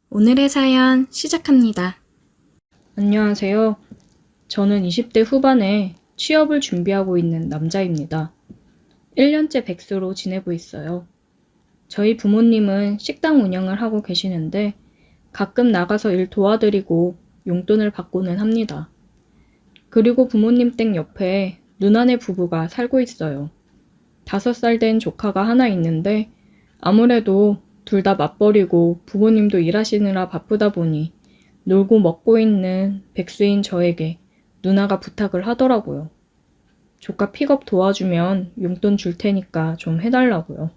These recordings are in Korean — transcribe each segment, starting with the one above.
오늘의 사연 시작합니다. 안녕하세요. 저는 20대 후반에 취업을 준비하고 있는 남자입니다. 1년째 백수로 지내고 있어요. 저희 부모님은 식당 운영을 하고 계시는데 가끔 나가서 일 도와드리고 용돈을 받고는 합니다. 그리고 부모님 댁 옆에 누나네 부부가 살고 있어요. 5살 된 조카가 하나 있는데 아무래도 둘 다 맞벌이고 부모님도 일하시느라 바쁘다 보니 놀고 먹고 있는 백수인 저에게 누나가 부탁을 하더라고요. 조카 픽업 도와주면 용돈 줄 테니까 좀 해달라고요.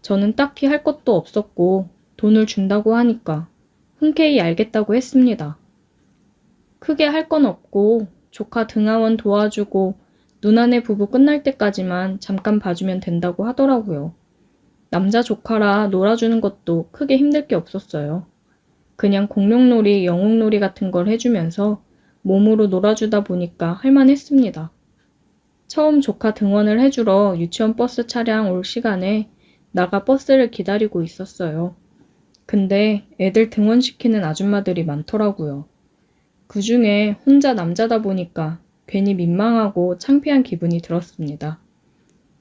저는 딱히 할 것도 없었고 돈을 준다고 하니까 흔쾌히 알겠다고 했습니다. 크게 할 건 없고 조카 등하원 도와주고 누나네 부부 끝날 때까지만 잠깐 봐주면 된다고 하더라고요. 남자 조카라 놀아주는 것도 크게 힘들 게 없었어요. 그냥 공룡놀이, 영웅놀이 같은 걸 해주면서 몸으로 놀아주다 보니까 할만했습니다. 처음 조카 등원을 해주러 유치원 버스 차량 올 시간에 나가 버스를 기다리고 있었어요. 근데 애들 등원시키는 아줌마들이 많더라고요. 그 중에 혼자 남자다 보니까 괜히 민망하고 창피한 기분이 들었습니다.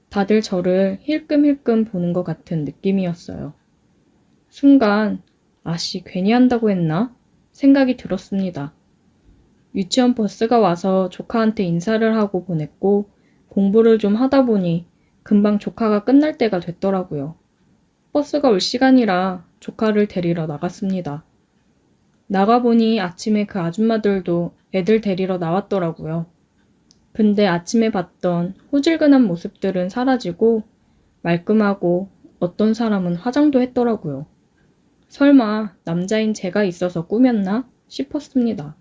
다들 저를 힐끔힐끔 보는 것 같은 느낌이었어요. 순간 아씨 괜히 한다고 했나? 생각이 들었습니다. 유치원 버스가 와서 조카한테 인사를 하고 보냈고 공부를 좀 하다 보니 금방 조카가 끝날 때가 됐더라고요. 버스가 올 시간이라 조카를 데리러 나갔습니다. 나가보니 아침에 그 아줌마들도 애들 데리러 나왔더라고요. 근데 아침에 봤던 호질근한 모습들은 사라지고 말끔하고 어떤 사람은 화장도 했더라고요. 설마 남자인 제가 있어서 꾸몄나 싶었습니다.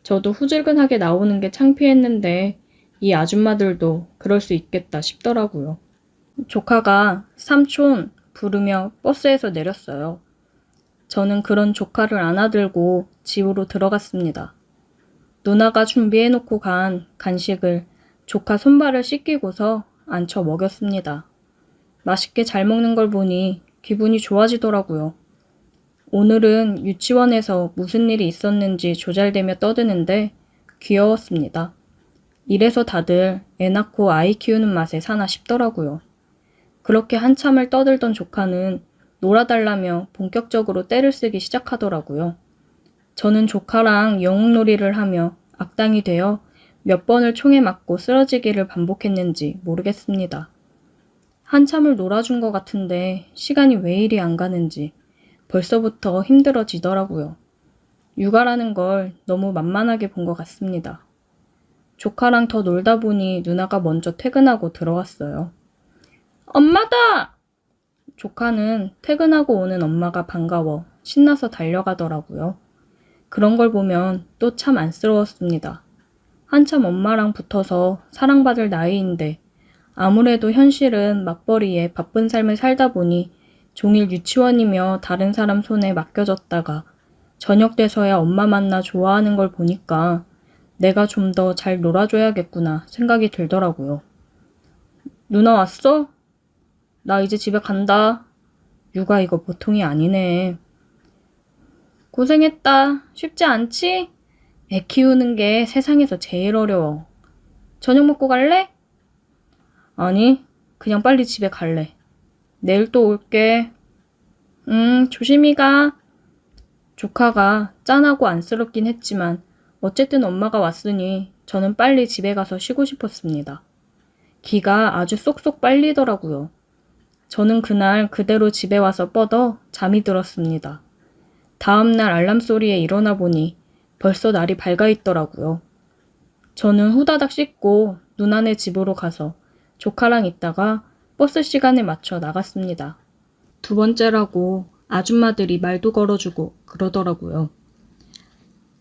저도 후질근하게 나오는 게 창피했는데 이 아줌마들도 그럴 수 있겠다 싶더라고요. 조카가 삼촌 부르며 버스에서 내렸어요. 저는 그런 조카를 안아들고 집으로 들어갔습니다. 누나가 준비해놓고 간 간식을 조카 손발을 씻기고서 앉혀 먹였습니다. 맛있게 잘 먹는 걸 보니 기분이 좋아지더라고요. 오늘은 유치원에서 무슨 일이 있었는지 조잘대며 떠드는데 귀여웠습니다. 이래서 다들 애 낳고 아이 키우는 맛에 사나 싶더라고요. 그렇게 한참을 떠들던 조카는 놀아달라며 본격적으로 떼를 쓰기 시작하더라고요. 저는 조카랑 영웅놀이를 하며 악당이 되어 몇 번을 총에 맞고 쓰러지기를 반복했는지 모르겠습니다. 한참을 놀아준 것 같은데 시간이 왜 이리 안 가는지 벌써부터 힘들어지더라고요. 육아라는 걸 너무 만만하게 본 것 같습니다. 조카랑 더 놀다 보니 누나가 먼저 퇴근하고 들어왔어요. 엄마다! 조카는 퇴근하고 오는 엄마가 반가워 신나서 달려가더라고요. 그런 걸 보면 또 참 안쓰러웠습니다. 한참 엄마랑 붙어서 사랑받을 나이인데 아무래도 현실은 맞벌이에 바쁜 삶을 살다 보니 종일 유치원이며 다른 사람 손에 맡겨졌다가 저녁 돼서야 엄마 만나 좋아하는 걸 보니까 내가 좀 더 잘 놀아줘야겠구나 생각이 들더라고요. 누나 왔어? 나 이제 집에 간다. 육아 이거 보통이 아니네. 고생했다. 쉽지 않지? 애 키우는 게 세상에서 제일 어려워. 저녁 먹고 갈래? 아니, 그냥 빨리 집에 갈래. 내일 또 올게. 조심히 가. 조카가 짠하고 안쓰럽긴 했지만 어쨌든 엄마가 왔으니 저는 빨리 집에 가서 쉬고 싶었습니다. 기가 아주 쏙쏙 빨리더라고요. 저는 그날 그대로 집에 와서 뻗어 잠이 들었습니다. 다음날 알람 소리에 일어나 보니 벌써 날이 밝아 있더라고요. 저는 후다닥 씻고 누나네 집으로 가서 조카랑 있다가 버스 시간에 맞춰 나갔습니다. 두 번째라고 아줌마들이 말도 걸어주고 그러더라고요.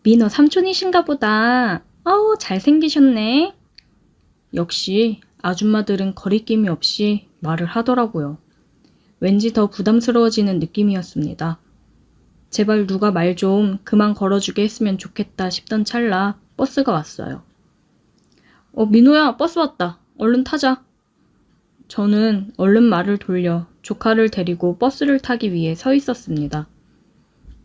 민호 삼촌이신가 보다. 어우, 잘생기셨네. 역시 아줌마들은 거리낌이 없이 말을 하더라고요. 왠지 더 부담스러워지는 느낌이었습니다. 제발 누가 말 좀 그만 걸어주게 했으면 좋겠다 싶던 찰나 버스가 왔어요. 민호야, 버스 왔다. 얼른 타자. 저는 얼른 말을 돌려 조카를 데리고 버스를 타기 위해 서 있었습니다.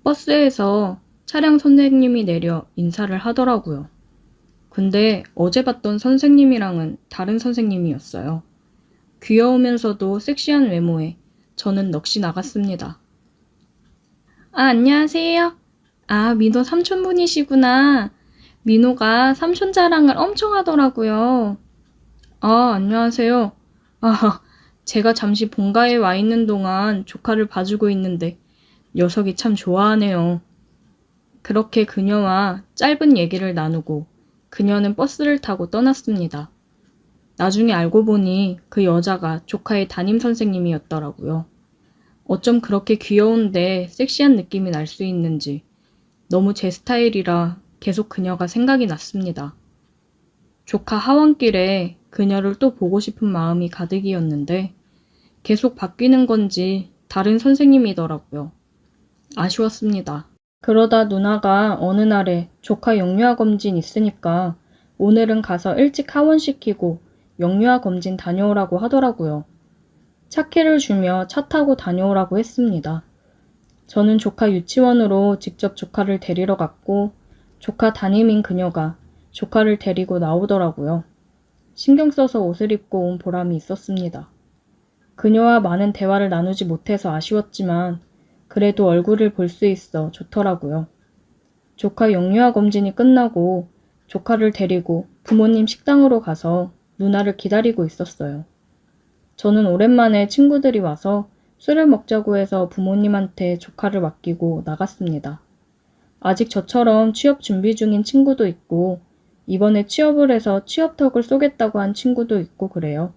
버스에서 차량 선생님이 내려 인사를 하더라고요. 근데 어제 봤던 선생님이랑은 다른 선생님이었어요. 귀여우면서도 섹시한 외모에 저는 넋이 나갔습니다. 아, 안녕하세요. 아, 민호 삼촌분이시구나. 민호가 삼촌 자랑을 엄청 하더라고요. 아, 안녕하세요. 아, 제가 잠시 본가에 와 있는 동안 조카를 봐주고 있는데 녀석이 참 좋아하네요. 그렇게 그녀와 짧은 얘기를 나누고 그녀는 버스를 타고 떠났습니다. 나중에 알고 보니 그 여자가 조카의 담임 선생님이었더라고요. 어쩜 그렇게 귀여운데 섹시한 느낌이 날 수 있는지 너무 제 스타일이라 계속 그녀가 생각이 났습니다. 조카 하원길에 그녀를 또 보고 싶은 마음이 가득이었는데 계속 바뀌는 건지 다른 선생님이더라고요. 아쉬웠습니다. 그러다 누나가 어느 날에 조카 영유아 검진 있으니까 오늘은 가서 일찍 하원시키고 영유아 검진 다녀오라고 하더라고요. 차키를 주며 차 타고 다녀오라고 했습니다. 저는 조카 유치원으로 직접 조카를 데리러 갔고 조카 담임인 그녀가 조카를 데리고 나오더라고요. 신경 써서 옷을 입고 온 보람이 있었습니다. 그녀와 많은 대화를 나누지 못해서 아쉬웠지만 그래도 얼굴을 볼 수 있어 좋더라고요. 조카 영유아 검진이 끝나고 조카를 데리고 부모님 식당으로 가서 누나를 기다리고 있었어요. 저는 오랜만에 친구들이 와서 술을 먹자고 해서 부모님한테 조카를 맡기고 나갔습니다. 아직 저처럼 취업 준비 중인 친구도 있고 이번에 취업을 해서 취업턱을 쏘겠다고 한 친구도 있고 그래요.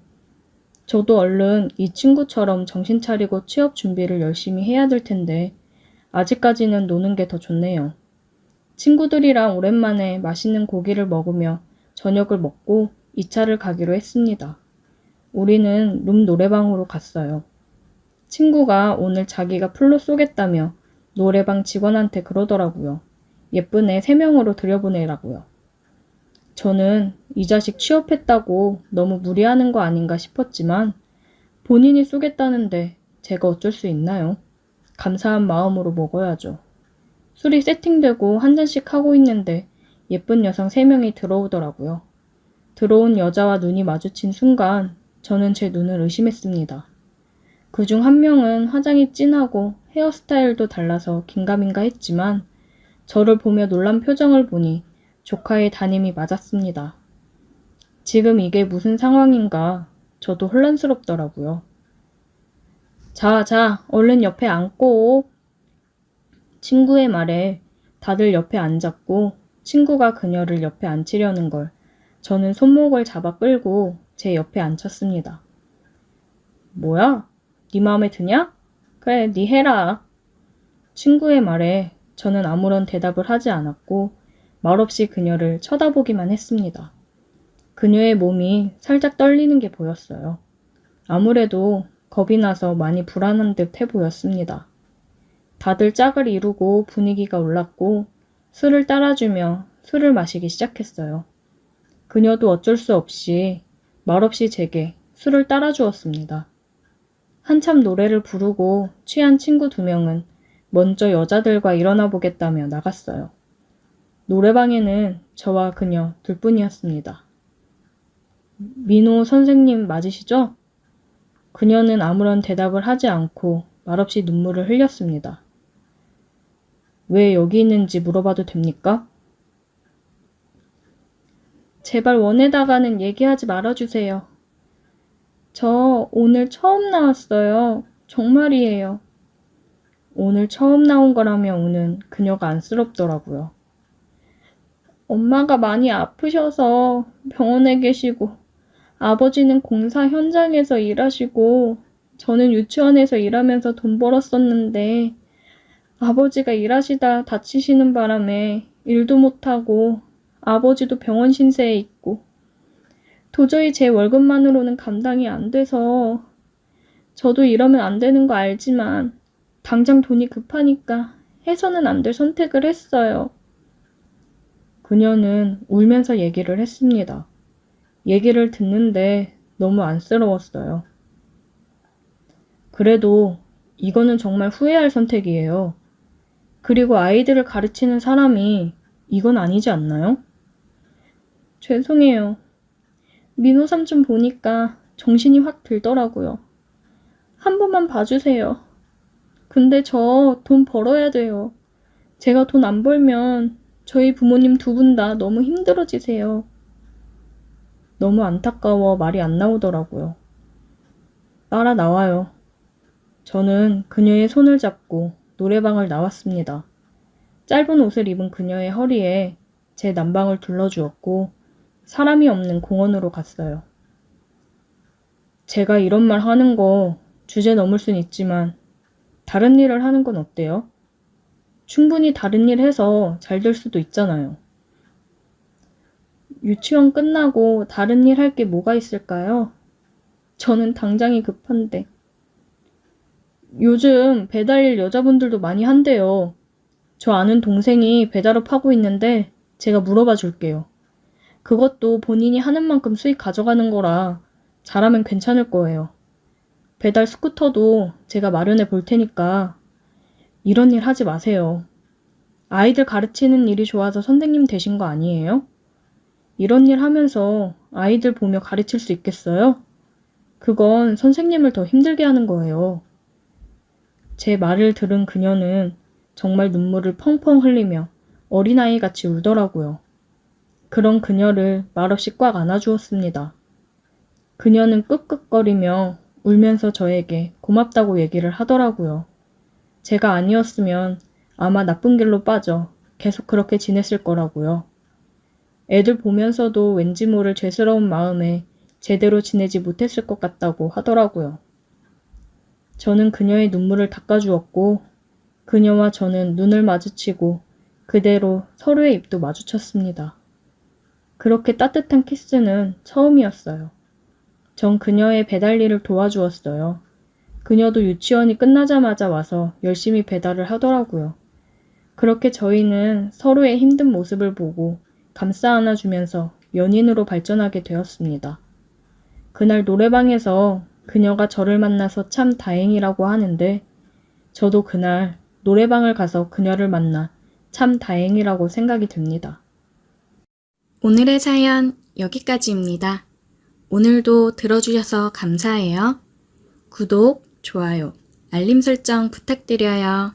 저도 얼른 이 친구처럼 정신 차리고 취업 준비를 열심히 해야 될 텐데 아직까지는 노는 게 더 좋네요. 친구들이랑 오랜만에 맛있는 고기를 먹으며 저녁을 먹고 2차를 가기로 했습니다. 우리는 룸 노래방으로 갔어요. 친구가 오늘 자기가 풀로 쏘겠다며 노래방 직원한테 그러더라고요. 예쁜 애 3명으로 들여보내라고요. 저는 이 자식 취업했다고 너무 무리하는 거 아닌가 싶었지만 본인이 쏘겠다는데 제가 어쩔 수 있나요? 감사한 마음으로 먹어야죠. 술이 세팅되고 한 잔씩 하고 있는데 예쁜 여성 3명이 들어오더라고요. 들어온 여자와 눈이 마주친 순간 저는 제 눈을 의심했습니다. 그중 한 명은 화장이 진하고 헤어스타일도 달라서 긴가민가 했지만 저를 보며 놀란 표정을 보니 조카의 담임이 맞았습니다. 지금 이게 무슨 상황인가 저도 혼란스럽더라고요. 자, 얼른 옆에 앉고. 친구의 말에 다들 옆에 앉았고 친구가 그녀를 옆에 앉히려는 걸 저는 손목을 잡아 끌고 제 옆에 앉혔습니다. 뭐야? 네 마음에 드냐? 그래, 네 해라. 친구의 말에 저는 아무런 대답을 하지 않았고 말없이 그녀를 쳐다보기만 했습니다. 그녀의 몸이 살짝 떨리는 게 보였어요. 아무래도 겁이 나서 많이 불안한 듯 해 보였습니다. 다들 짝을 이루고 분위기가 올랐고 술을 따라주며 술을 마시기 시작했어요. 그녀도 어쩔 수 없이 말없이 제게 술을 따라주었습니다. 한참 노래를 부르고 취한 친구 2명은 먼저 여자들과 일어나 보겠다며 나갔어요. 노래방에는 저와 그녀 둘뿐이었습니다. 민호 선생님 맞으시죠? 그녀는 아무런 대답을 하지 않고 말없이 눈물을 흘렸습니다. 왜 여기 있는지 물어봐도 됩니까? 제발 원에다가는 얘기하지 말아주세요. 저 오늘 처음 나왔어요. 정말이에요. 오늘 처음 나온 거라며 우는 그녀가 안쓰럽더라고요. 엄마가 많이 아프셔서 병원에 계시고 아버지는 공사 현장에서 일하시고 저는 유치원에서 일하면서 돈 벌었었는데 아버지가 일하시다 다치시는 바람에 일도 못하고 아버지도 병원 신세에 있고 도저히 제 월급만으로는 감당이 안 돼서 저도 이러면 안 되는 거 알지만 당장 돈이 급하니까 해서는 안 될 선택을 했어요. 그녀는 울면서 얘기를 했습니다. 얘기를 듣는데 너무 안쓰러웠어요. 그래도 이거는 정말 후회할 선택이에요. 그리고 아이들을 가르치는 사람이 이건 아니지 않나요? 죄송해요. 민호 삼촌 보니까 정신이 확 들더라고요. 한 번만 봐주세요. 근데 저 돈 벌어야 돼요. 제가 돈 안 벌면 저희 부모님 두 분 다 너무 힘들어지세요. 너무 안타까워 말이 안 나오더라고요. 따라 나와요. 저는 그녀의 손을 잡고 노래방을 나왔습니다. 짧은 옷을 입은 그녀의 허리에 제 남방을 둘러주었고 사람이 없는 공원으로 갔어요. 제가 이런 말 하는 거 주제 넘을 순 있지만 다른 일을 하는 건 어때요? 충분히 다른 일 해서 잘 될 수도 있잖아요. 유치원 끝나고 다른 일 할 게 뭐가 있을까요? 저는 당장이 급한데. 요즘 배달일 여자분들도 많이 한대요. 저 아는 동생이 배달업 하고 있는데 제가 물어봐 줄게요. 그것도 본인이 하는 만큼 수익 가져가는 거라 잘하면 괜찮을 거예요. 배달 스쿠터도 제가 마련해 볼 테니까 이런 일 하지 마세요. 아이들 가르치는 일이 좋아서 선생님 되신 거 아니에요? 이런 일 하면서 아이들 보며 가르칠 수 있겠어요? 그건 선생님을 더 힘들게 하는 거예요. 제 말을 들은 그녀는 정말 눈물을 펑펑 흘리며 어린아이같이 울더라고요. 그런 그녀를 말없이 꽉 안아주었습니다. 그녀는 끄끄거리며 울면서 저에게 고맙다고 얘기를 하더라고요. 제가 아니었으면 아마 나쁜 길로 빠져 계속 그렇게 지냈을 거라고요. 애들 보면서도 왠지 모를 죄스러운 마음에 제대로 지내지 못했을 것 같다고 하더라고요. 저는 그녀의 눈물을 닦아주었고 그녀와 저는 눈을 마주치고 그대로 서로의 입도 마주쳤습니다. 그렇게 따뜻한 키스는 처음이었어요. 전 그녀의 배달 일을 도와주었어요. 그녀도 유치원이 끝나자마자 와서 열심히 배달을 하더라고요. 그렇게 저희는 서로의 힘든 모습을 보고 감싸 안아주면서 연인으로 발전하게 되었습니다. 그날 노래방에서 그녀가 저를 만나서 참 다행이라고 하는데 저도 그날 노래방을 가서 그녀를 만나 참 다행이라고 생각이 듭니다. 오늘의 사연 여기까지입니다. 오늘도 들어주셔서 감사해요. 구독, 좋아요, 알림 설정 부탁드려요.